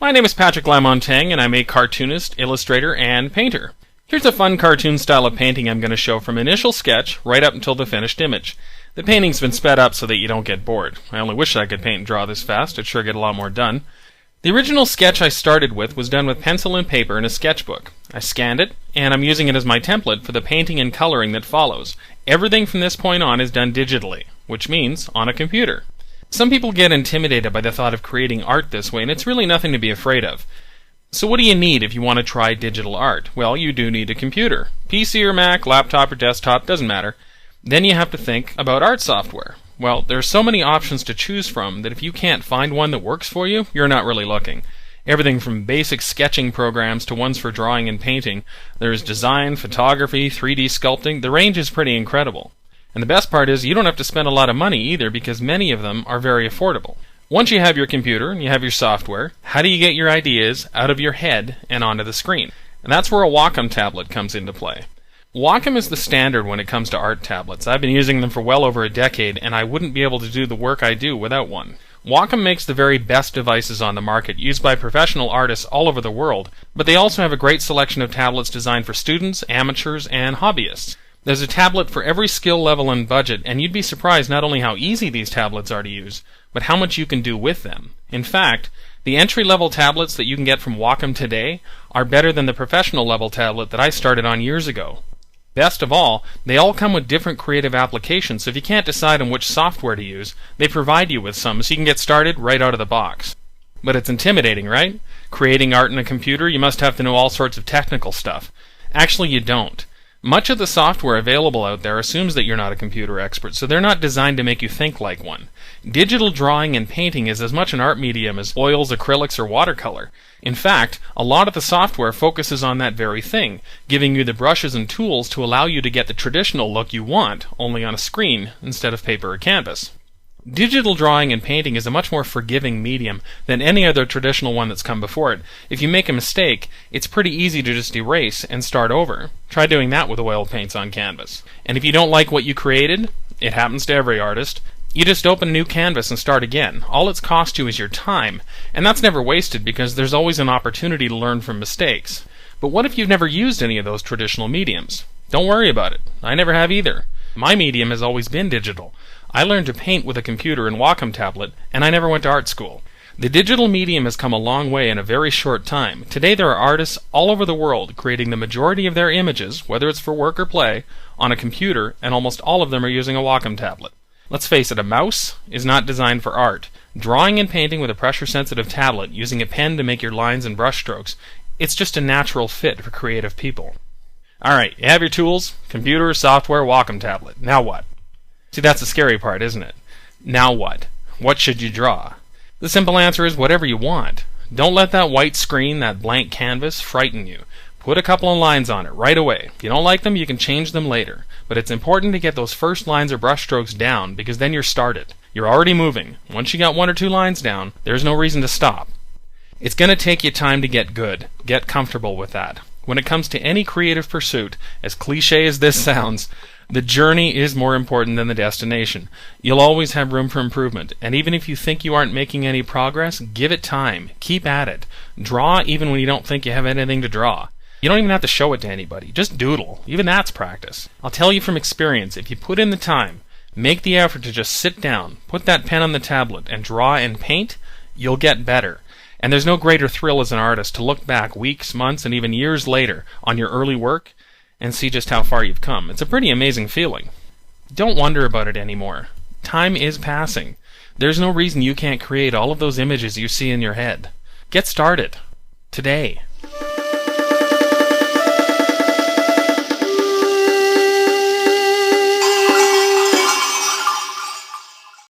My name is Patrick Lamontagne, and I'm a cartoonist, illustrator, and painter. Here's a fun cartoon style of painting I'm going to show from initial sketch right up until the finished image. The painting's been sped up so that you don't get bored. I only wish I could paint and draw this fast. I'd sure get a lot more done. The original sketch I started with was done with pencil and paper in a sketchbook. I scanned it, and I'm using it as my template for the painting and coloring that follows. Everything from this point on is done digitally, which means on a computer. Some people get intimidated by the thought of creating art this way, and it's really nothing to be afraid of. So what do you need if you want to try digital art? Well, you do need a computer. PC or Mac, laptop or desktop, doesn't matter. Then you have to think about art software. Well, there are so many options to choose from that if you can't find one that works for you, you're not really looking. Everything from basic sketching programs to ones for drawing and painting. There's design, photography, 3D sculpting. The range is pretty incredible. And the best part is you don't have to spend a lot of money either because many of them are very affordable. Once you have your computer and you have your software, how do you get your ideas out of your head and onto the screen? And that's where a Wacom tablet comes into play. Wacom is the standard when it comes to art tablets. I've been using them for well over a decade, and I wouldn't be able to do the work I do without one. Wacom makes the very best devices on the market, used by professional artists all over the world, but they also have a great selection of tablets designed for students, amateurs, and hobbyists. There's a tablet for every skill level and budget, and you'd be surprised not only how easy these tablets are to use, but how much you can do with them. In fact, the entry-level tablets that you can get from Wacom today are better than the professional-level tablet that I started on years ago. Best of all, they all come with different creative applications, so if you can't decide on which software to use, they provide you with some so you can get started right out of the box. But it's intimidating, right? Creating art in a computer, you must have to know all sorts of technical stuff. Actually, you don't. Much of the software available out there assumes that you're not a computer expert, so they're not designed to make you think like one. Digital drawing and painting is as much an art medium as oils, acrylics, or watercolor. In fact, a lot of the software focuses on that very thing, giving you the brushes and tools to allow you to get the traditional look you want, only on a screen instead of paper or canvas. Digital drawing and painting is a much more forgiving medium than any other traditional one that's come before it. If you make a mistake, it's pretty easy to just erase and start over. Try doing that with oil paints on canvas. And if you don't like what you created, it happens to every artist, you just open a new canvas and start again. All it's cost you is your time, and that's never wasted because there's always an opportunity to learn from mistakes. But what if you've never used any of those traditional mediums? Don't worry about it. I never have either. My medium has always been digital. I learned to paint with a computer and Wacom tablet, and I never went to art school. The digital medium has come a long way in a very short time. Today there are artists all over the world creating the majority of their images, whether it's for work or play, on a computer, and almost all of them are using a Wacom tablet. Let's face it, a mouse is not designed for art. Drawing and painting with a pressure-sensitive tablet, using a pen to make your lines and brushstrokes, it's just a natural fit for creative people. Alright, you have your tools, computer, software, Wacom tablet. Now what? See, that's the scary part, isn't it? Now what? What should you draw? The simple answer is whatever you want. Don't let that white screen, that blank canvas, frighten you. Put a couple of lines on it right away. If you don't like them, you can change them later. But it's important to get those first lines or brushstrokes down because then you're started. You're already moving. Once you got 1 or 2 lines down, there's no reason to stop. It's going to take you time to get good. Get comfortable with that. When it comes to any creative pursuit, as cliche as this sounds, the journey is more important than the destination. You'll always have room for improvement, and even if you think you aren't making any progress, give it time. Keep at it. Draw even when you don't think you have anything to draw. You don't even have to show it to anybody. Just doodle. Even that's practice. I'll tell you from experience, if you put in the time, make the effort to just sit down, put that pen on the tablet, and draw and paint, you'll get better. And there's no greater thrill as an artist to look back weeks, months, and even years later on your early work and see just how far you've come. It's a pretty amazing feeling. Don't wonder about it anymore. Time is passing. There's no reason you can't create all of those images you see in your head. Get started. Today.